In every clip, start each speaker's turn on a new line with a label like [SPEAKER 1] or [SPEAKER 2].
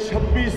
[SPEAKER 1] 26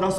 [SPEAKER 1] 10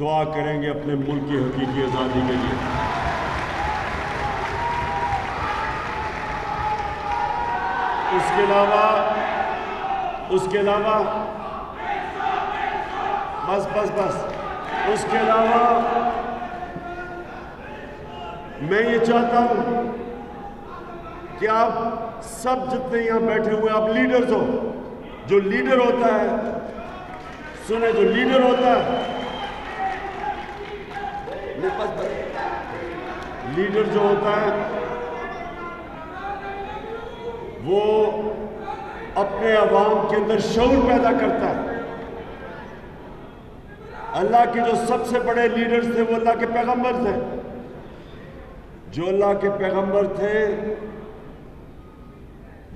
[SPEAKER 1] دعا کریں گے اپنے ملک کی حقیقی آزادی کے لیے۔ اس کے علاوہ بس اس کے علاوہ میں یہ چاہتا ہوں کہ آپ سب جتنے یہاں بیٹھے ہوئے آپ لیڈرز ہو۔ جو لیڈر ہوتا ہے، سنیں، جو لیڈر ہوتا ہے، لیڈر جو ہوتا ہے وہ اپنے عوام کے اندر شعور پیدا کرتا ہے۔ اللہ کے جو سب سے بڑے لیڈرز تھے وہ اللہ کے پیغمبر تھے۔ جو اللہ کے پیغمبر تھے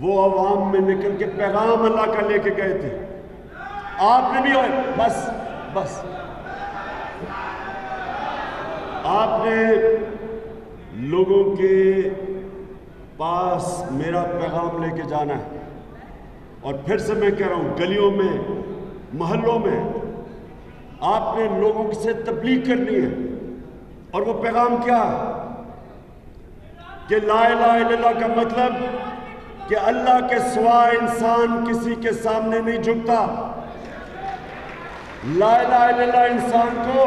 [SPEAKER 1] وہ عوام میں نکل کے پیغام اللہ کا لے کے گئے تھے۔ آپ نے بھی بس آپ نے لوگوں کے پاس میرا پیغام لے کے جانا ہے۔ اور پھر سے میں کہہ رہا ہوں، گلیوں میں، محلوں میں آپ نے لوگوں سے تبلیغ کرنی ہے۔ اور وہ پیغام کیا ہے کہ لا الہ الا اللہ کا مطلب کہ اللہ کے سوا انسان کسی کے سامنے نہیں جھکتا۔ لا الہ الا اللہ انسان کو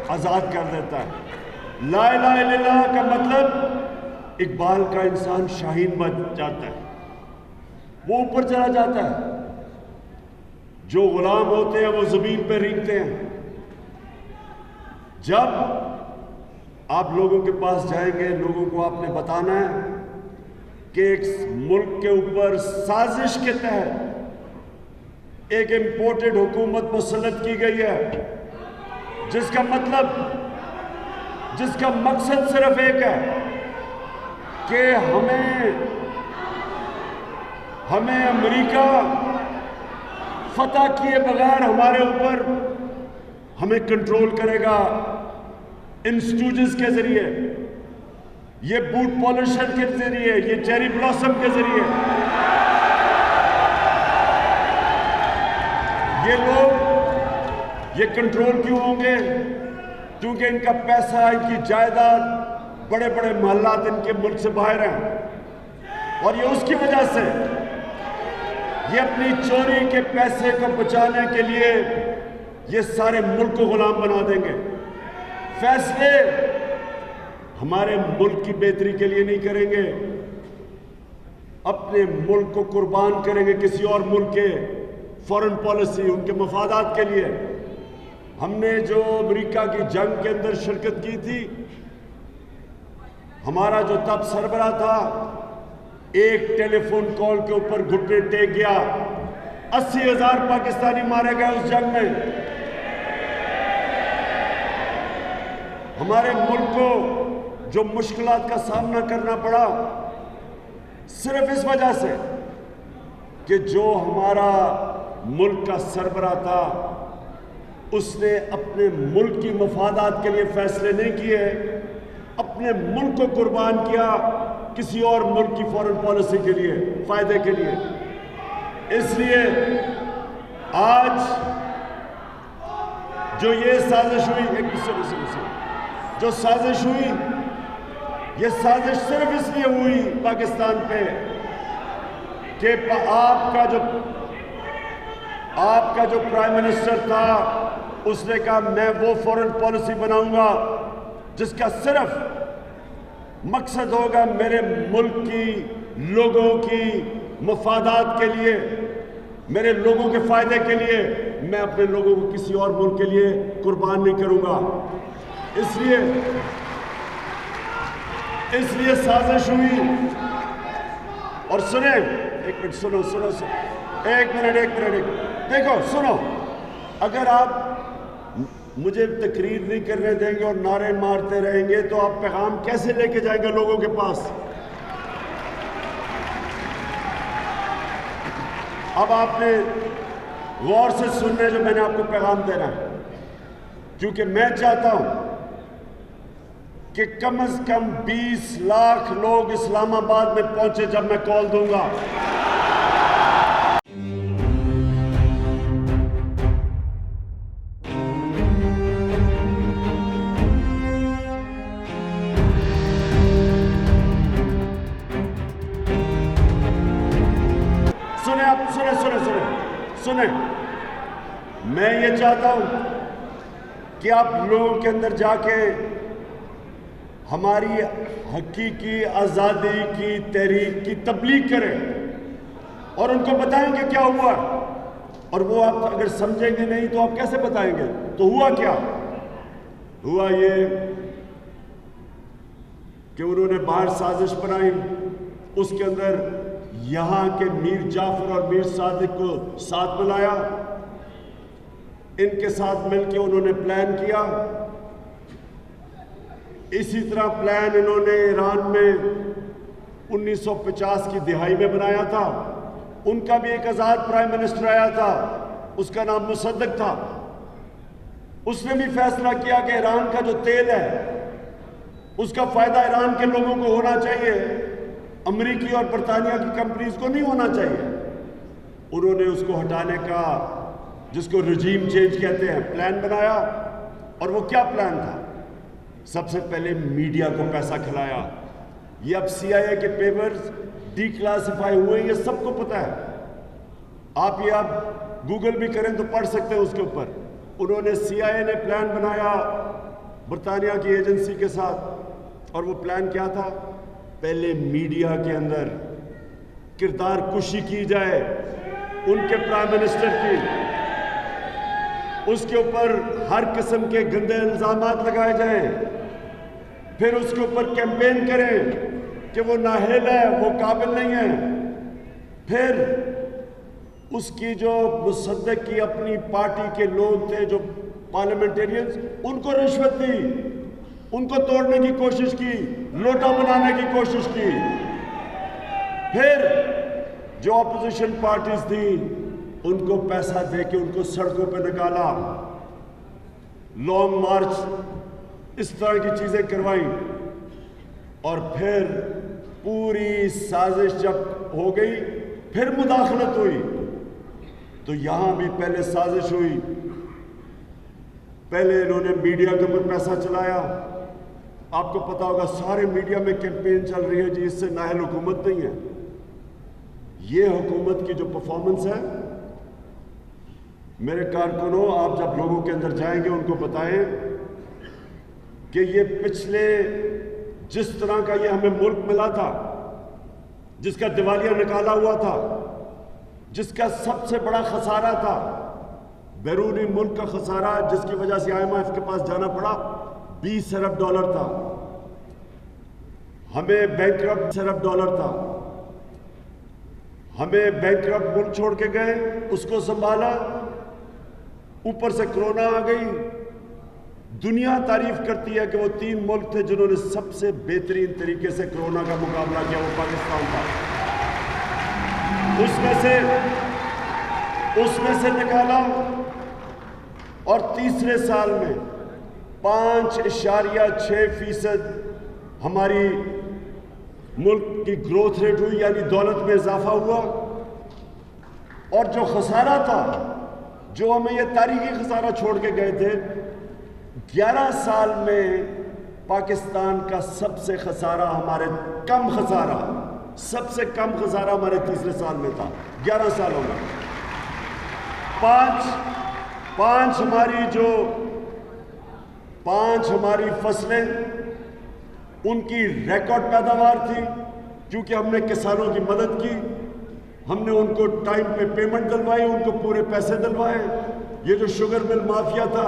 [SPEAKER 1] آزاد کر دیتا ہے۔ لا الہ الا اللہ کا مطلب اقبال کا انسان شاہین بن جاتا ہے، وہ اوپر چلا جاتا ہے۔ جو غلام ہوتے ہیں وہ زمین پہ رینگتے ہیں۔ جب آپ لوگوں کے پاس جائیں گے، لوگوں کو آپ نے بتانا ہے کہ ایک ملک کے اوپر سازش کے تحت ایک امپورٹڈ حکومت مسلط کی گئی ہے، جس کا مقصد صرف ایک ہے کہ ہمیں امریکہ فتح کیے بغیر ہمارے اوپر ہمیں کنٹرول کرے گا، انسٹوجز کے ذریعے، یہ بوٹ پالشر کے ذریعے، یہ چیری بلاسم کے ذریعے۔ یہ لوگ یہ کنٹرول کیوں ہوں گے؟ کیونکہ ان کا پیسہ، ان کی جائیداد، بڑے بڑے محلات ان کے ملک سے باہر ہیں، اور یہ اس کی وجہ سے یہ اپنی چوری کے پیسے کو بچانے کے لیے یہ سارے ملک کو غلام بنا دیں گے۔ فیصلے ہمارے ملک کی بہتری کے لیے نہیں کریں گے، اپنے ملک کو قربان کریں گے کسی اور ملک کے فارن پالیسی، ان کے مفادات کے لیے۔ ہم نے جو امریکہ کی جنگ کے اندر شرکت کی تھی، ہمارا جو تب سربراہ تھا ایک ٹیلی فون کال کے اوپر گھٹنے ٹیک گیا۔ 80,000 پاکستانی مارے گئے اس جنگ میں۔ ہمارے ملک کو جو مشکلات کا سامنا کرنا پڑا صرف اس وجہ سے کہ جو ہمارا ملک کا سربراہ تھا اس نے اپنے ملک کی مفادات کے لیے فیصلے نہیں کیے، اپنے ملک کو قربان کیا کسی اور ملک کی فارن پالیسی کے لیے، فائدے کے لیے۔ اس لیے آج جو یہ سازش ہوئی، جو سازش ہوئی، یہ سازش صرف اس لیے ہوئی پاکستان پہ کہ آپ کا جو پرائم منسٹر تھا اس نے کہا میں وہ فارن پالیسی بناؤں گا جس کا صرف مقصد ہوگا میرے ملک کی لوگوں کی مفادات کے لیے، میرے لوگوں کے فائدے کے لیے۔ میں اپنے لوگوں کو کسی اور ملک کے لیے قربان نہیں کروں گا۔ اس لیے سازش ہوئی۔ اور سنیں، ایک منٹ سنو، ایک منٹ دیکھو، سنو، اگر آپ مجھے تقریر نہیں کرنے دیں گے اور نعرے مارتے رہیں گے تو آپ پیغام کیسے لے کے جائیں گے لوگوں کے پاس؟ اب آپ نے غور سے سننے جو میں نے آپ کو پیغام دینا ہے، کیونکہ میں چاہتا ہوں کہ کم از کم 20 لاکھ لوگ اسلام آباد میں پہنچے جب میں کال دوں گا۔ میں یہ چاہتا ہوں کہ آپ لوگوں کے اندر جا کے ہماری حقیقی آزادی کی تحریک کی تبلیغ کریں اور ان کو بتائیں کہ کیا ہوا، اور وہ آپ اگر سمجھیں گے نہیں تو آپ کیسے بتائیں گے؟ تو ہوا کیا؟ ہوا یہ کہ انہوں نے باہر سازش بنائی، اس کے اندر یہاں کے میر جعفر اور میر صادق کو ساتھ ملایا، ان کے ساتھ مل کے انہوں نے پلان کیا۔ اسی طرح پلان انہوں نے ایران میں 1950 کی دہائی میں بنایا تھا، ان کا بھی ایک آزاد پرائم منسٹر آیا تھا، اس کا نام مصدق تھا، اس نے بھی فیصلہ کیا کہ ایران کا جو تیل ہے اس کا فائدہ ایران کے لوگوں کو ہونا چاہیے، امریکی اور برطانیہ کی کمپنیز کو نہیں ہونا چاہیے۔ انہوں نے اس کو ہٹانے کا، جس کو رجیم چینج کہتے ہیں، پلان بنایا۔ اور وہ کیا پلان تھا؟ سب سے پہلے میڈیا کو پیسہ کھلایا۔ یہ اب سی آئی اے کے پیپرز ڈی کلاسیفائی ہوئے، یہ سب کو پتہ ہے، آپ یہ اب گوگل بھی کریں تو پڑھ سکتے ہیں اس کے اوپر۔ انہوں نے سی آئی اے نے پلان بنایا برطانیہ کی ایجنسی کے ساتھ، اور وہ پلان کیا تھا؟ پہلے میڈیا کے اندر کردار کشی کی جائے ان کے پرائم منسٹر کی، اس کے اوپر ہر قسم کے گندے الزامات لگائے جائیں، پھر اس کے اوپر کیمپین کریں کہ وہ نااہل ہے، وہ قابل نہیں ہے، پھر اس کی جو مصدق کی اپنی پارٹی کے لوگ تھے، جو پارلیمنٹیرینز، ان کو رشوت دی، ان کو توڑنے کی کوشش کی، لوٹا بنانے کی کوشش کی، پھر جو اپوزیشن پارٹیز تھیں ان کو پیسہ دے کے ان کو سڑکوں پہ نکالا، لانگ مارچ، اس طرح کی چیزیں کروائیں، اور پھر پوری سازش جب ہو گئی پھر مداخلت ہوئی۔ تو یہاں بھی پہلے سازش ہوئی، پہلے انہوں نے میڈیا کے اوپر پیسہ چلایا۔ آپ کو پتا ہوگا سارے میڈیا میں کیمپین چل رہی ہے، جی اس سے نااہل حکومت نہیں ہے۔ یہ حکومت کی جو پرفارمنس ہے، میرے کارکنوں، آپ جب لوگوں کے اندر جائیں گے ان کو بتائیں کہ یہ پچھلے جس طرح کا یہ ہمیں ملک ملا تھا، جس کا دیوالیہ نکالا ہوا تھا، جس کا سب سے بڑا خسارہ تھا، بیرونی ملک کا خسارہ، جس کی وجہ سے IMF کے پاس جانا پڑا، $20 ارب تھا، ہمیں بینکرپٹ $10 ارب تھا، ہمیں بینکرپٹ ملک چھوڑ کے گئے، اس کو سنبھالا، اوپر سے کرونا آ گئی۔ دنیا تعریف کرتی ہے کہ وہ 3 ملک تھے جنہوں نے سب سے بہترین طریقے سے کرونا کا مقابلہ کیا، وہ پاکستان تھا۔ اس میں سے نکالا، اور تیسرے سال میں 5.6% ہماری ملک کی گروتھ ریٹ ہوئی، یعنی دولت میں اضافہ ہوا۔ اور جو خسارہ تھا، جو ہمیں یہ تاریخی خسارہ چھوڑ کے گئے تھے، 11 سال میں پاکستان کا سب سے خسارہ سب سے کم خسارہ ہمارے تیسرے سال میں تھا، 11 سالوں میں۔ پانچ ہماری فصلیں، ان کی ریکارڈ پیداوار تھی، کیونکہ ہم نے کسانوں کی مدد کی، ہم نے ان کو ٹائم پہ پیمنٹ دلوائی، ان کو پورے پیسے دلوائے۔ یہ جو شوگر مل مافیا تھا،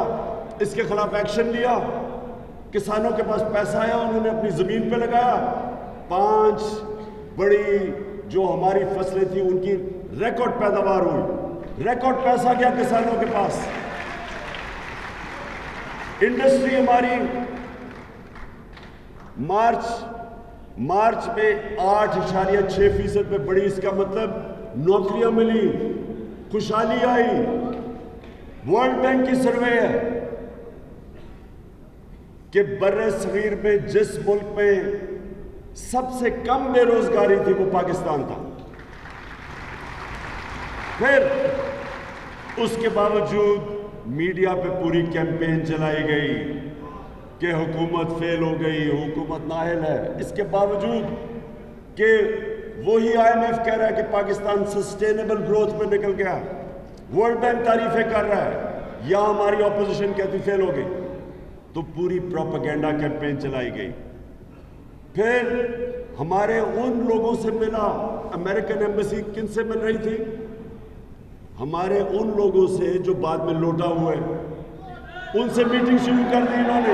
[SPEAKER 1] اس کے خلاف ایکشن لیا، کسانوں کے پاس پیسہ آیا، انہوں نے اپنی زمین پہ لگایا۔ 5 بڑی جو ہماری فصلیں تھیں ان کی ریکارڈ پیداوار ہوئی، ریکارڈ پیسہ گیا کسانوں کے پاس۔ انڈسٹری ہماری مارچ میں 8.6% پہ بڑی، اس کا مطلب نوکریاں ملی، خوشحالی آئی۔ ورلڈ بینک کی سروے ہے کہ بر صغیر میں جس ملک میں سب سے کم بے روزگاری تھی وہ پاکستان تھا۔ پھر اس کے باوجود میڈیا پہ پوری کیمپین چلائی گئی کہ حکومت فیل ہو گئی، حکومت نااہل ہے، اس کے باوجود کہ وہی IMF کہہ رہا ہے کہ پاکستان سسٹینیبل گروتھ میں نکل گیا، ورلڈ بینک تعریفیں کر رہا ہے، یا ہماری اپوزیشن کہتی فیل ہو گئی، تو پوری پروپیگنڈا کیمپین چلائی گئی۔ پھر ہمارے ان لوگوں سے ملا، امریکن ایمبیسی کن سے مل رہی تھی؟ ہمارے ان لوگوں سے جو بعد میں لوٹا ہوئے، ان سے میٹنگ شروع کر دی انہوں نے۔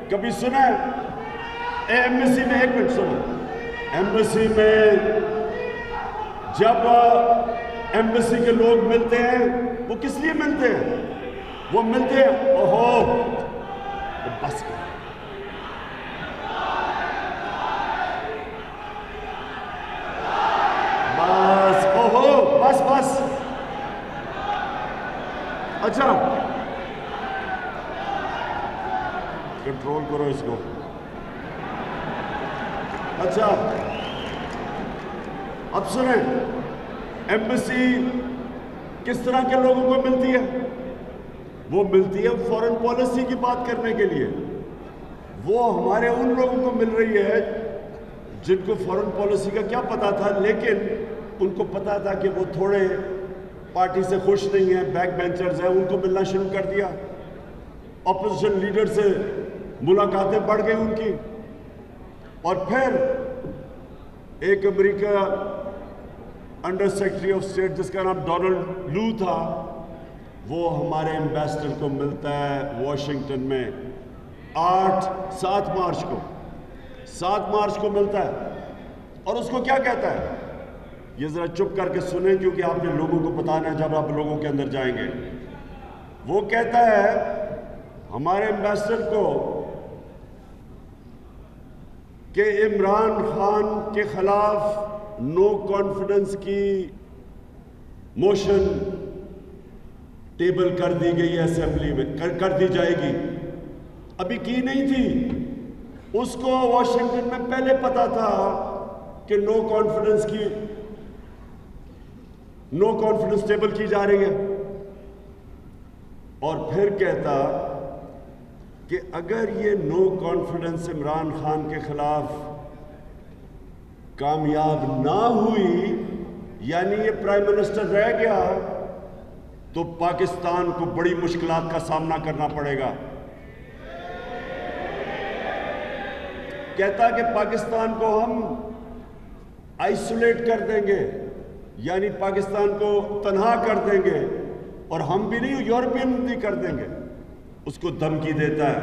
[SPEAKER 1] کبھی سنا ایمبیسی میں، ایک منٹ سنو، ایمبیسی میں جب ایمبیسی کے لوگ ملتے ہیں وہ کس لیے ملتے ہیں؟ وہ ملتے ہیں اوہو بس بس اوہو بس بس اچھا کنٹرول کرو اس کو۔ اچھا اب سنیں، ایمبیسی کس طرح کے لوگوں کو ملتی ہے؟ وہ ملتی ہے فورن پالیسی کی بات کرنے کے لیے۔ وہ ہمارے ان لوگوں کو مل رہی ہے جن کو فورن پالیسی کا کیا پتا تھا، لیکن ان کو پتا تھا کہ وہ تھوڑے پارٹی سے خوش نہیں ہیں، بیک بینچرز ہیں، ان کو ملنا شروع کر دیا۔ اپوزیشن لیڈر سے ملاقاتیں بڑھ گئی ان کی، اور پھر ایک امریکہ انڈر سیکرٹری آف اسٹیٹ جس کا نام ڈونلڈ لو تھا، وہ ہمارے ایمبیسڈر کو ملتا ہے واشنگٹن میں 7 مارچ کو ملتا ہے، اور اس کو کیا کہتا ہے؟ یہ ذرا چپ کر کے سنیں کیونکہ آپ نے لوگوں کو بتانا ہے جب آپ لوگوں کے اندر جائیں گے۔ وہ کہتا ہے ہمارے ایمبیسڈر کو کہ عمران خان کے خلاف نو کانفیڈنس کی موشن ٹیبل کر دی گئی ہے، اسمبلی میں کر دی جائے گی، ابھی کی نہیں تھی۔ اس کو واشنگٹن میں پہلے پتا تھا کہ نو کانفیڈنس ٹیبل کی جا رہی ہے، اور پھر کہتا کہ اگر یہ نو کانفیڈنس عمران خان کے خلاف کامیاب نہ ہوئی، یعنی یہ پرائم منسٹر رہ گیا، تو پاکستان کو بڑی مشکلات کا سامنا کرنا پڑے گا۔ کہتا کہ پاکستان کو ہم آئسولیٹ کر دیں گے، یعنی پاکستان کو تنہا کر دیں گے، اور ہم بھی نہیں، یورپین بھی کر دیں گے، اس کو دھمکی دیتا ہے۔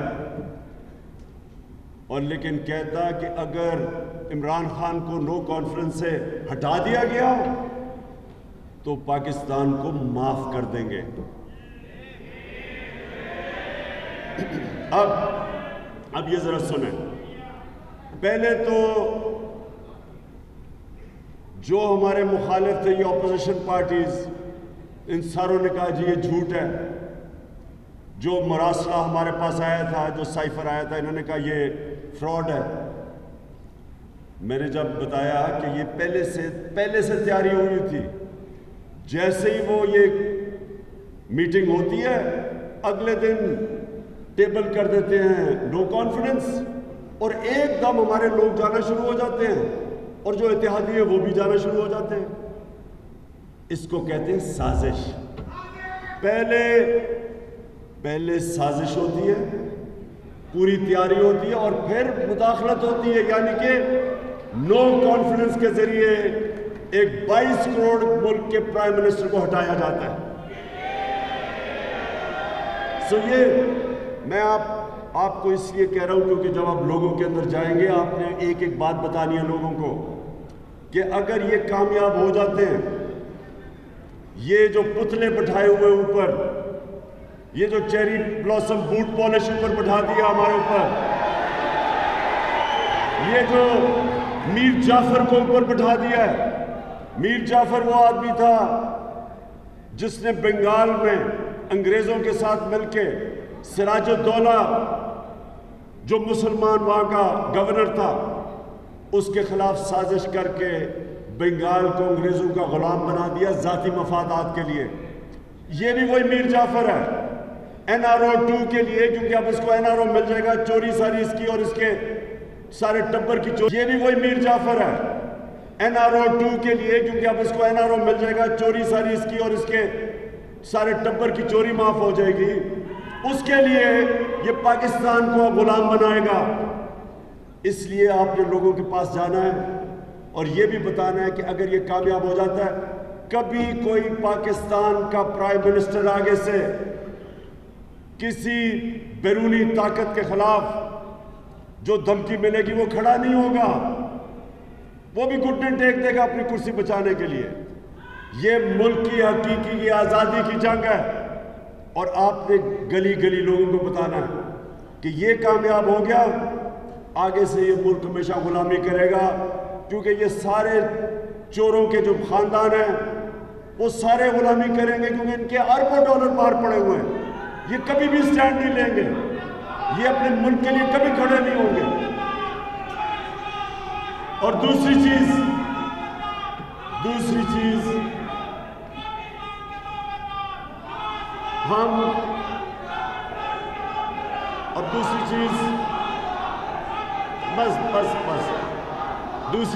[SPEAKER 1] اور لیکن کہتا کہ اگر عمران خان کو نو کانفیڈنس سے ہٹا دیا گیا تو پاکستان کو معاف کر دیں گے۔ اب یہ ذرا سنیں، پہلے تو جو ہمارے مخالف تھے، یہ اپوزیشن پارٹیز، ان ساروں نے کہا جی یہ جھوٹ ہے۔ جو مراسلہ ہمارے پاس آیا تھا، جو سائفر آیا تھا، انہوں نے کہا یہ فراڈ ہے۔ میں نے جب بتایا کہ یہ پہلے سے تیاری ہوئی تھی، جیسے ہی وہ یہ میٹنگ ہوتی ہے اگلے دن ٹیبل کر دیتے ہیں نو کانفیڈنس، اور ایک دم ہمارے لوگ جانا شروع ہو جاتے ہیں، اور جو اتحادی ہیں وہ بھی جانا شروع ہو جاتے ہیں۔ اس کو کہتے ہیں سازش۔ پہلے سازش ہوتی ہے، پوری تیاری ہوتی ہے، اور پھر مداخلت ہوتی ہے، یعنی کہ نو کانفیڈنس کے ذریعے ایک 22 کروڑ ملک کے پرائم منسٹر کو ہٹایا جاتا ہے۔ یہ میں آپ کو اس لیے کہہ رہا ہوں کیونکہ جب آپ لوگوں کے اندر جائیں گے، آپ نے ایک ایک بات بتانی ہے لوگوں کو کہ اگر یہ کامیاب ہو جاتے ہیں، یہ جو پتلے بٹھائے ہوئے اوپر، یہ جو چیری بلاسم بوٹ پالش اوپر بٹھا دیا ہمارے اوپر، یہ جو میر جعفر کو اوپر بٹھا دیا ہے۔ میر جعفر وہ آدمی تھا جس نے بنگال میں انگریزوں کے ساتھ مل کے سراج الدولہ جو مسلمان وہاں کا گورنر تھا، اس کے خلاف سازش کر کے بنگال کو انگریزوں کا غلام بنا دیا ذاتی مفادات کے لیے۔ یہ بھی وہی میر جعفر ہے۔ NRO-2 کے لیے، کیونکہ اب اس کو NRO مل جائے گا، چوری ساری اس کی اور اس کے سارے ٹبر کی چوری، یہ بھی وہی میر جعفر ہے۔ NRO-2 کے لیے، کیونکہ اب اس کو NRO مل جائے گا، چوری ساری اس کی اور اس کے سارے ٹبر کی چوری معاف ہو جائے گی، اس کے لیے یہ پاکستان کو غلام بنائے گا۔ اس لیے آپ نے لوگوں کے پاس جانا ہے اور یہ بھی بتانا ہے کہ اگر یہ کامیاب ہو جاتا ہے، کبھی کوئی پاکستان کا پرائم منسٹر آگے سے کسی بیرونی طاقت کے خلاف جو دھمکی ملے گی وہ کھڑا نہیں ہوگا، وہ بھی گھٹنے ٹیک دے گا اپنی کرسی بچانے کے لیے۔ یہ ملک کی حقیقی آزادی کی جنگ ہے اور آپ نے گلی گلی لوگوں کو بتانا ہے کہ یہ کامیاب ہو گیا، آگے سے یہ ملک ہمیشہ غلامی کرے گا، کیونکہ یہ سارے چوروں کے جو خاندان ہیں وہ سارے غلامی کریں گے، کیونکہ ان کے اربوں ڈالر باہر پڑے ہوئے ہیں۔ یہ کبھی بھی سٹینڈ نہیں لیں گے، یہ اپنے ملک کے لیے کبھی کھڑے نہیں ہوں گے۔ اور دوسری چیز دوسری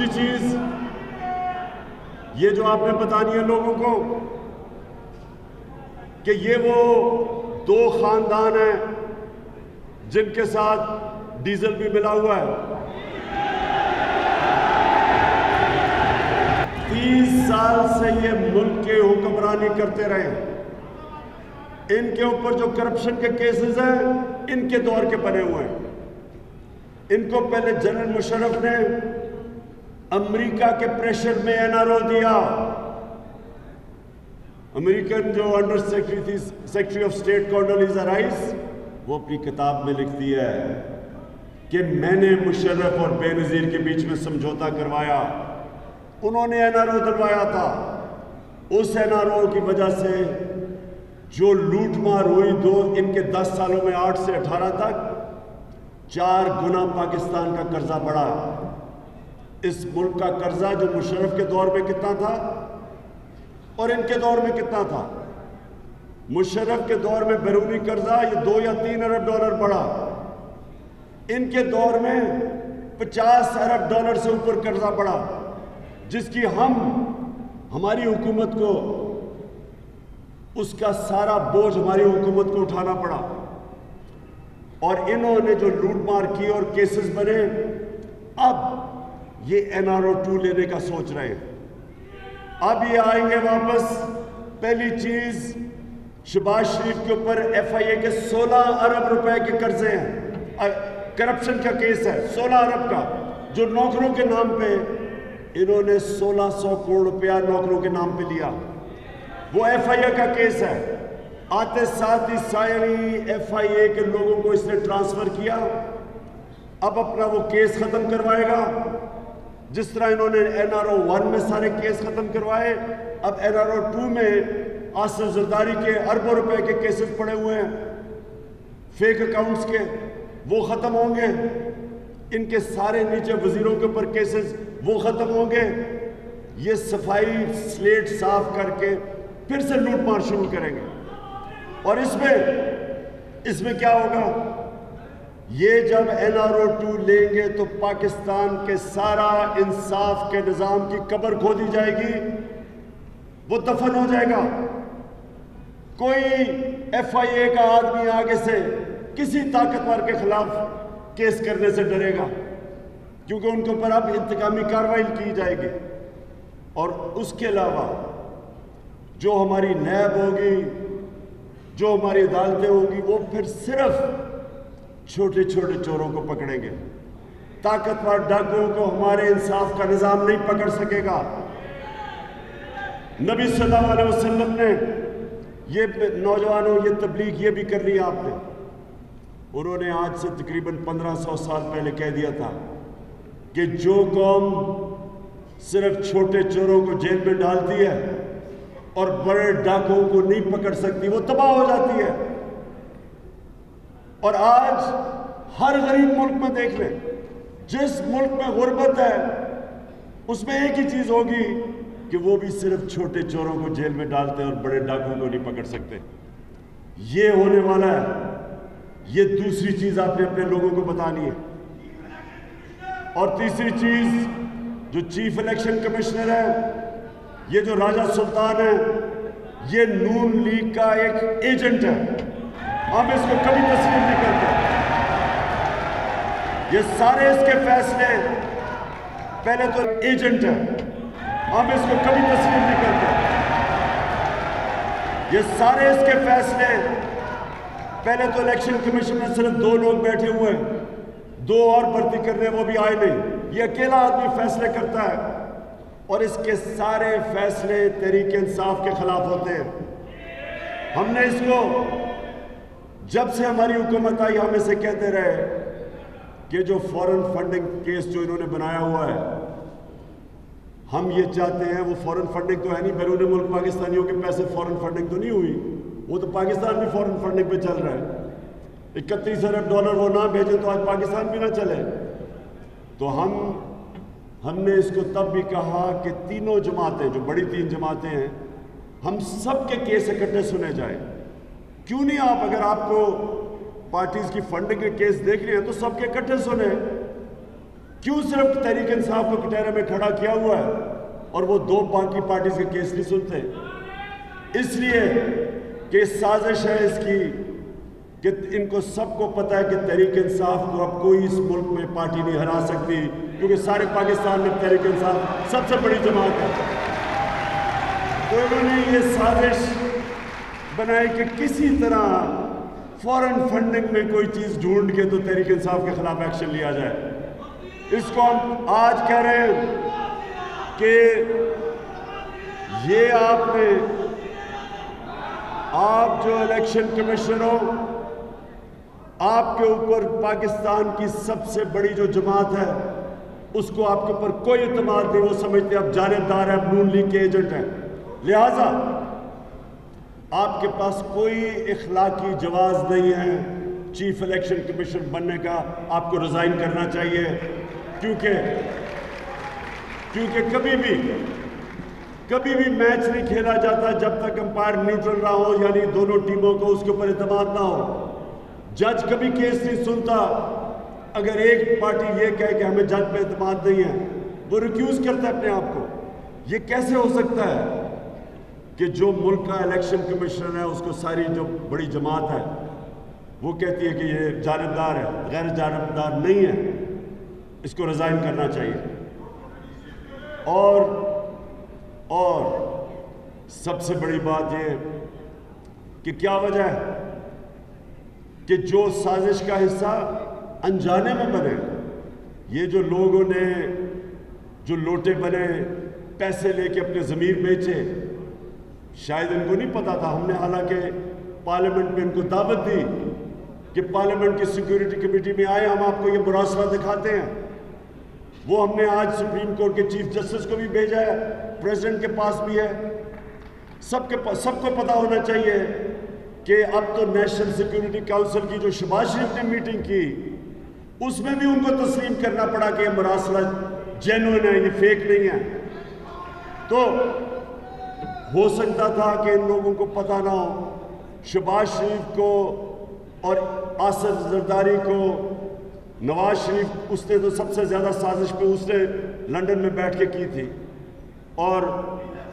[SPEAKER 1] چیز یہ جو آپ نے بتانی ہے لوگوں کو کہ یہ وہ دو خاندان ہیں جن کے ساتھ ڈیزل بھی ملا ہوا ہے۔ 30 سال سے یہ ملک کے حکمرانی کرتے رہے، ان کے اوپر جو کرپشن کے کیسز ہیں ان کے دور کے بنے ہوئے ہیں۔ ان کو پہلے جنرل مشرف نے امریکہ کے پریشر میں NRO دیا۔ امریکن جو انڈر سیکرٹری تھی، secretary of state Condoleezza rice, وہ اپنی کتاب میں لکھتی ہے کہ میں نے مشرف اور بے نظیر کے بیچ میں سمجھوتا کروایا، انہوں نے NRO دلوایا تھا۔ اس NRO کی وجہ سے جو لوٹ مار ہوئی ان کے 10 سالوں میں 8 سے 18 تک 4 گنا پاکستان کا قرضہ بڑھا۔ اس ملک کا قرضہ جو مشرف کے دور میں کتنا تھا اور ان کے دور میں کتنا تھا؟ مشرف کے دور میں بیرونی قرضہ یہ 2 یا 3 ارب ڈالر بڑھا، ان کے دور میں 50 ارب ڈالر سے اوپر قرضہ بڑھا، جس کی ہماری حکومت کو اس کا سارا بوجھ ہماری حکومت کو اٹھانا پڑا۔ اور انہوں نے جو لوٹ مار کی اور کیسز بنے، اب یہ NRO-2 لینے کا سوچ رہے ہیں۔ اب یہ آئیں گے واپس۔ پہلی چیز، شہباز شریف کے اوپر FIA کے 16 ارب روپے کے قرضے ہیں، کرپشن کا کیس ہے 16 ارب کا، جو نوکروں کے نام پہ انہوں نے 1600 کروڑ روپیہ نوکروں کے نام پہ لیا، وہ FIA کا کیس ہے۔ آتے ساتھ ہی ساری FIA کے لوگوں کو اس نے ٹرانسفر کیا، اب اپنا وہ کیس ختم کروائے گا۔ جس طرح انہوں نے NRO-1 میں سارے کیس ختم کروائے، اب NRO-2 میں آصف زرداری کے اربوں روپے کے کیسز پڑے ہوئے ہیں فیک اکاؤنٹس کے، وہ ختم ہوں گے۔ ان کے سارے نیچے وزیروں کے اوپر کیسز وہ ختم ہوں گے۔ یہ صفائی سلیٹ صاف کر کے پھر سے لوٹ مار شروع کریں گے۔ اور اس میں کیا ہوگا؟ یہ جب NRO-2 لیں گے تو پاکستان کے سارا انصاف کے نظام کی قبر کھودی جائے گی، وہ دفن ہو جائے گا۔ کوئی FIA کا آدمی آگے سے کسی طاقتور کے خلاف کیس کرنے سے ڈرے گا، کیونکہ ان کے اوپر اب انتقامی کارروائی کی جائے گی۔ اور اس کے علاوہ جو ہماری نیب ہوگی، جو ہماری عدالتیں ہوگی، وہ پھر صرف چھوٹے چھوٹے چوروں کو پکڑیں گے۔ طاقتور ڈاکوؤں کو ہمارے انصاف کا نظام نہیں پکڑ سکے گا۔ نبی صلی اللہ علیہ وسلم نے یہ نوجوانوں یہ تبلیغ یہ بھی کر لی آپ نے، انہوں نے آج سے تقریباً 1500 سال پہلے کہہ دیا تھا کہ جو قوم صرف چھوٹے چوروں کو جیل میں ڈالتی ہے اور بڑے ڈاکوؤں کو نہیں پکڑ سکتی، وہ تباہ ہو جاتی ہے۔ اور آج ہر غریب ملک میں دیکھ لیں، جس ملک میں غربت ہے اس میں ایک ہی چیز ہوگی کہ وہ بھی صرف چھوٹے چوروں کو جیل میں ڈالتے ہیں اور بڑے ڈاکوؤں کو نہیں پکڑ سکتے۔ یہ ہونے والا ہے. یہ دوسری چیز آپ نے اپنے لوگوں کو بتانی ہے. اور تیسری چیز، جو چیف الیکشن کمشنر ہے، یہ جو راجہ سلطان ہے، یہ نون لیگ کا ایک ایجنٹ ہے. ہم اس کو کبھی تسلیم نہیں کرتے. یہ سارے اس کے فیصلے پہلے تو ایجنٹ ہے. ہم اس کو کبھی تسلیم نہیں کرتے. یہ سارے اس کے فیصلے پہلے تو الیکشن کمیشن میں صرف 2 لوگ بیٹھے ہوئے ہیں، 2 اور بھرتی کرنے، وہ بھی آئے نہیں. یہ اکیلا آدمی فیصلے کرتا ہے اور اس کے سارے فیصلے تحریک انصاف کے خلاف ہوتے ہیں. ہم نے اس کو جب سے ہماری حکومت آئی ہم اسے کہتے رہے کہ جو فورن فنڈنگ کیس جو انہوں نے بنایا ہوا ہے، ہم یہ چاہتے ہیں، وہ فورن فنڈنگ تو ہے نہیں، بیرون ملک پاکستانیوں کے پیسے فورن فنڈنگ تو نہیں ہوئی، وہ تو پاکستان بھی فورن فنڈنگ پہ چل رہا ہے. 31 ارب ڈالر وہ نہ بھیجیں تو آج پاکستان بھی نہ چلے. تو ہم نے اس کو تب بھی کہا کہ تینوں جماعتیں، جو بڑی 3 جماعتیں ہیں، ہم سب کے کیس اکٹھے سنے جائیں. کیوں نہیں آپ، اگر آپ کو پارٹیز کی فنڈنگ کے کیس دیکھ رہے ہیں تو سب کے اکٹھے سنیں. کیوں صرف تحریک انصاف کو کٹہرے میں کھڑا کیا ہوا ہے اور وہ 2 باقی پارٹیز کے کیس نہیں سنتے؟ اس لیے کہ سازش ہے اس کی کہ ان کو سب کو پتہ ہے کہ تحریک انصاف کو اب کوئی اس ملک میں پارٹی نہیں ہرا سکتی، کیونکہ سارے پاکستان میں تحریک انصاف سب سے بڑی جماعت ہے. تو انہوں نے یہ سازش بنائی کہ کسی طرح فورن فنڈنگ میں کوئی چیز ڈھونڈ کے تو تحریک انصاف کے خلاف ایکشن لیا جائے. اس کو ہم آج کہہ رہے ہیں کہ یہ آپ جو الیکشن کمشنر ہو، آپ کے اوپر پاکستان کی سب سے بڑی جو جماعت ہے اس کو آپ کے اوپر کوئی اعتماد نہیں. وہ سمجھتے ہیں آپ جانبدار ہیں، آپ نون لیگ کے ایجنٹ ہیں. لہٰذا آپ کے پاس کوئی اخلاقی جواز نہیں ہے چیف الیکشن کمیشن بننے کا. آپ کو ریزائن کرنا چاہیے، کیونکہ کبھی بھی میچ نہیں کھیلا جاتا جب تک امپائر نیوٹرل نہ ہو، یعنی دونوں ٹیموں کو اس کے اوپر اعتماد نہ ہو. جج کبھی کیس نہیں سنتا. اگر ایک پارٹی یہ کہے کہ ہمیں جج پہ اعتماد نہیں ہے، وہ ریکیوز کرتا ہے اپنے آپ کو. یہ کیسے ہو سکتا ہے کہ جو ملک کا الیکشن کمیشنر ہے اس کو ساری جو بڑی جماعت ہے وہ کہتی ہے کہ یہ جانبدار ہے؟ غیر جانبدار نہیں ہے، اس کو ریزائن کرنا چاہیے. اور سب سے بڑی بات یہ کہ کیا وجہ ہے کہ جو سازش کا حصہ انجانے میں بنے، یہ جو لوگوں نے جو لوٹے بنے، پیسے لے کے اپنے ضمیر بیچے، شاید ان کو نہیں پتا تھا. ہم نے حالانکہ پارلیمنٹ میں ان کو دعوت دی کہ پارلیمنٹ کی سیکیورٹی کمیٹی میں آئے، ہم آپ کو یہ مراسلہ دکھاتے ہیں. وہ ہم نے آج سپریم کورٹ کے چیف جسٹس کو بھی بھیجا ہے، پریزیڈنٹ کے پاس بھی ہے. سب کو پتا ہونا چاہیے کہ اب تو نیشنل سیکیورٹی کاؤنسل کی جو شہباز شریف نے میٹنگ کی اس میں بھی ان کو تسلیم کرنا پڑا کہ یہ مراسلہ جینوئن ہے، یہ فیک نہیں ہے. تو ہو سکتا تھا کہ ان لوگوں کو پتہ نہ ہو. شہباز شریف کو اور آصف زرداری کو، نواز شریف، اس نے تو سب سے زیادہ سازش پہ اس نے لنڈن میں بیٹھ کے کی تھی، اور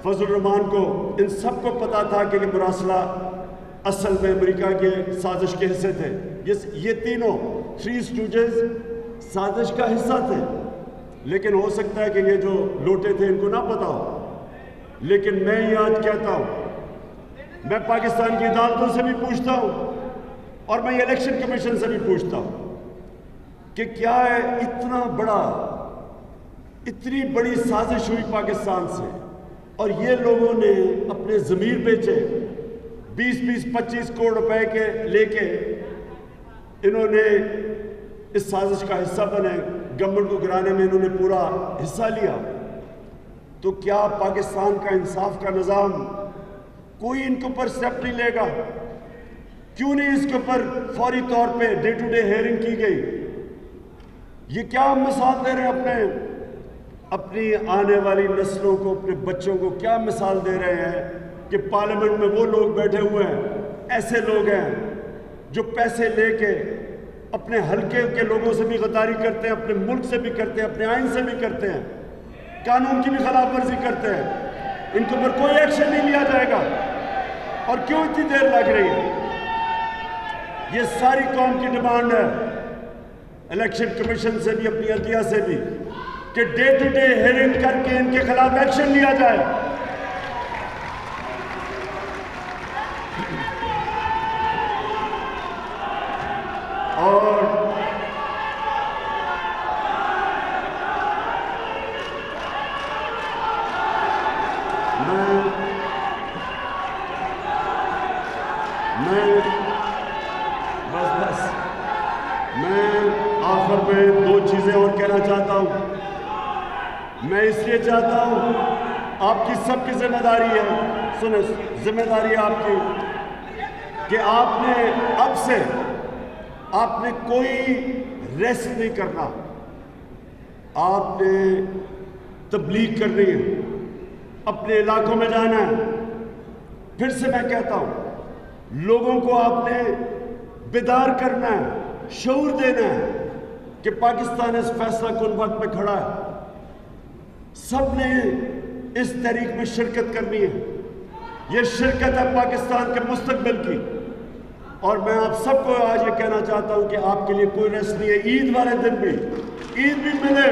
[SPEAKER 1] فضل الرحمان کو، ان سب کو پتا تھا کہ یہ مراسلہ اصل میں امریکہ کے سازش کے حصے تھے. یہ تینوں 3 اسٹوجز سازش کا حصہ تھے. لیکن ہو سکتا ہے کہ یہ جو لوٹے تھے ان کو نہ پتا ہو. لیکن میں یہ آج کہتا ہوں، میں پاکستان کی عدالتوں سے بھی پوچھتا ہوں اور میں الیکشن کمیشن سے بھی پوچھتا ہوں کہ کیا ہے اتنی بڑی سازش ہوئی پاکستان سے، اور یہ لوگوں نے اپنے ضمیر بیچے، 20-25 کروڑ روپے کے لے کے انہوں نے اس سازش کا حصہ بنے. گورنمنٹ کو گرانے میں انہوں نے پورا حصہ لیا. تو کیا پاکستان کا انصاف کا نظام کوئی ان کے اوپر سٹیپ نہیں لے گا؟ کیوں نہیں اس کے اوپر فوری طور پہ ڈے ٹو ڈے ہیئرنگ کی گئی؟ یہ کیا ہم مثال دے رہے ہیں اپنی آنے والی نسلوں کو، اپنے بچوں کو کیا مثال دے رہے ہیں کہ پارلیمنٹ میں وہ لوگ بیٹھے ہوئے ہیں، ایسے لوگ ہیں جو پیسے لے کے اپنے حلقے کے لوگوں سے بھی غداری کرتے ہیں، اپنے ملک سے بھی کرتے ہیں، اپنے آئین سے بھی کرتے ہیں، قانون کی بھی خلاف ورزی کرتے ہیں، ان کے اوپر کوئی ایکشن نہیں لیا جائے گا۔ اور کیوں اتنی دیر لگ رہی ہے؟ یہ ساری قوم کی ڈیمانڈ ہے، الیکشن کمیشن سے بھی، اپنی عدلیہ سے بھی، کہ ڈے ٹو ڈے ہیئرنگ کر کے ان کے خلاف ایکشن لیا جائے۔ اور میں آخر میں دو چیزیں اور کہنا چاہتا ہوں۔ میں اس لیے چاہتا ہوں، آپ کی سب کی ذمہ داری ہے، سنیں، ذمہ داری ہے آپ کی، کہ آپ نے اب سے آپ نے کوئی ریسٹ نہیں کرنا، آپ نے تبلیغ کرنی ہے، اپنے علاقوں میں جانا ہے۔ پھر سے میں کہتا ہوں، لوگوں کو آپ نے بیدار کرنا ہے، شعور دینا ہے کہ پاکستان اس فیصلہ کن وقت میں کھڑا ہے، سب نے اس تحریک میں شرکت کرنی ہے۔ یہ شرکت ہے پاکستان کے مستقبل کی، اور میں آپ سب کو آج یہ کہنا چاہتا ہوں کہ آپ کے لیے کوئی ریسٹ نہیں ہے۔ عید والے دن بھی عید بھی ملے۔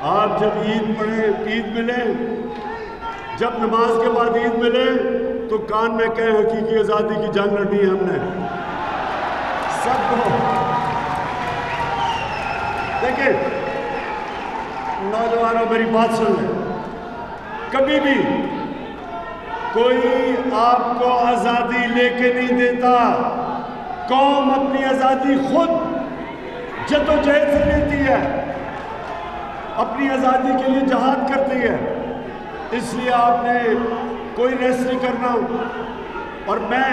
[SPEAKER 1] آپ جب عید پڑھیں، عید ملیں، جب نماز کے بعد عید ملے تو کان میں کہیں حقیقی آزادی کی جنگ لڑنی ہے ہم نے سب کو۔ دیکھیں نوجوانوں، میری بات سن لیں، کبھی بھی کوئی آپ کو آزادی لے کے نہیں دیتا، قوم اپنی آزادی خود جدوجہد سے لیتی ہے، اپنی آزادی کے لیے جہاد کرتی ہے۔ اس لیے آپ نے کوئی ریسٹ نہیں کرنا۔ اور میں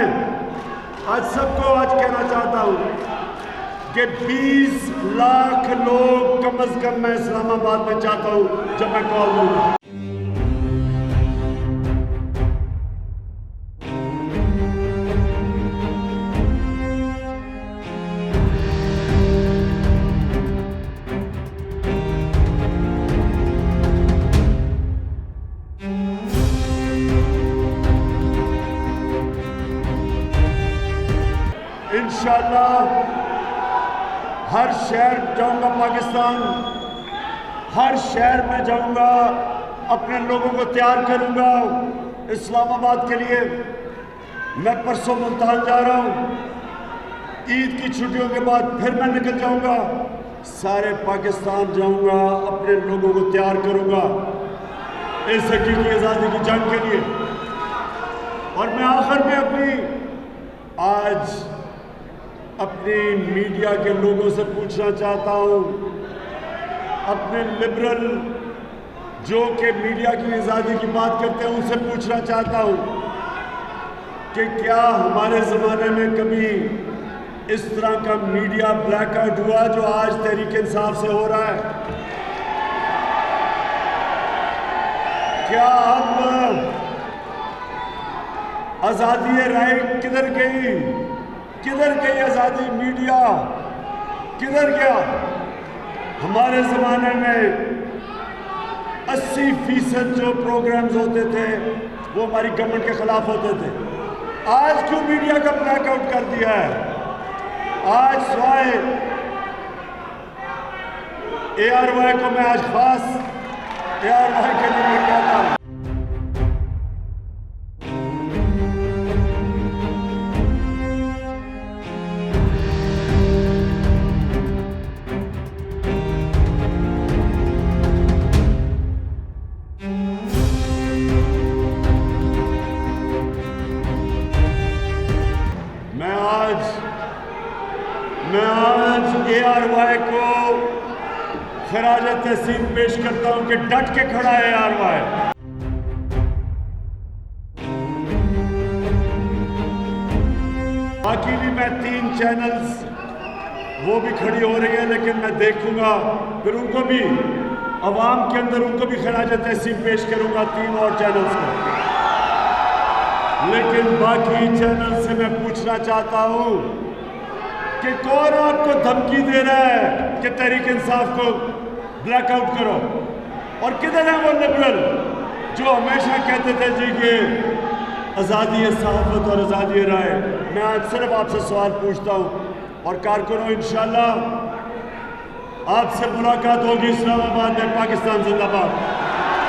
[SPEAKER 1] آج سب کو آج کہنا چاہتا ہوں کہ 20 لاکھ لوگ کم از کم میں اسلام آباد میں چاہتا ہوں جب میں کال دوں۔ انشاءاللہ ہر شہر جاؤں گا، پاکستان ہر شہر میں جاؤں گا، اپنے لوگوں کو تیار کروں گا اسلام آباد کے لیے۔ میں پرسوں ملتان جا رہا ہوں، عید کی چھٹیوں کے بعد پھر میں نکل جاؤں گا، سارے پاکستان جاؤں گا، اپنے لوگوں کو تیار کروں گا اس حقیقی آزادی کی جنگ کے لیے۔ اور میں آخر میں آج اپنی میڈیا کے لوگوں سے پوچھنا چاہتا ہوں، اپنے لبرل جو کہ میڈیا کی آزادی کی بات کرتے ہیں ان سے پوچھنا چاہتا ہوں کہ کیا ہمارے زمانے میں کبھی اس طرح کا میڈیا بلیک آؤٹ ہوا جو آج تحریک انصاف سے ہو رہا ہے؟ کیا اب آزادی رائے کدھر گئی؟ کدھر گئی آزادی؟ میڈیا کدھر گیا؟ ہمارے زمانے میں 80% جو پروگرامز ہوتے تھے وہ ہماری گورنمنٹ کے خلاف ہوتے تھے۔ آج کیوں میڈیا کا بلیک آؤٹ کر دیا ہے؟ آج سوائے ARY کو میں آج خاص ARY کے لیے کہتا ہوں، میں آج ARY کو خراج تحسین پیش کرتا ہوں کہ ڈٹ کے کھڑا ہے ARY۔ باقی بھی میں 3 چینلز وہ بھی کھڑی ہو رہی ہے، لیکن میں دیکھوں گا پھر ان کو بھی عوام کے اندر ان کو بھی خراج تحسین پیش کروں گا 3 اور چینلز کو۔ لیکن باقی چینل سے میں پوچھنا چاہتا ہوں کہ کون آپ کو دھمکی دے رہا ہے کہ تحریک انصاف کو بلیک آؤٹ کرو، اور کدھر ہیں وہ لبرل جو ہمیشہ کہتے تھے جی کہ آزادی صحافت اور آزادی رائے؟ میں آج صرف آپ سے سوال پوچھتا ہوں، اور کارکنوں انشاءاللہ آپ سے ملاقات ہوگی اسلام آباد میں۔ پاکستان زندہ باد۔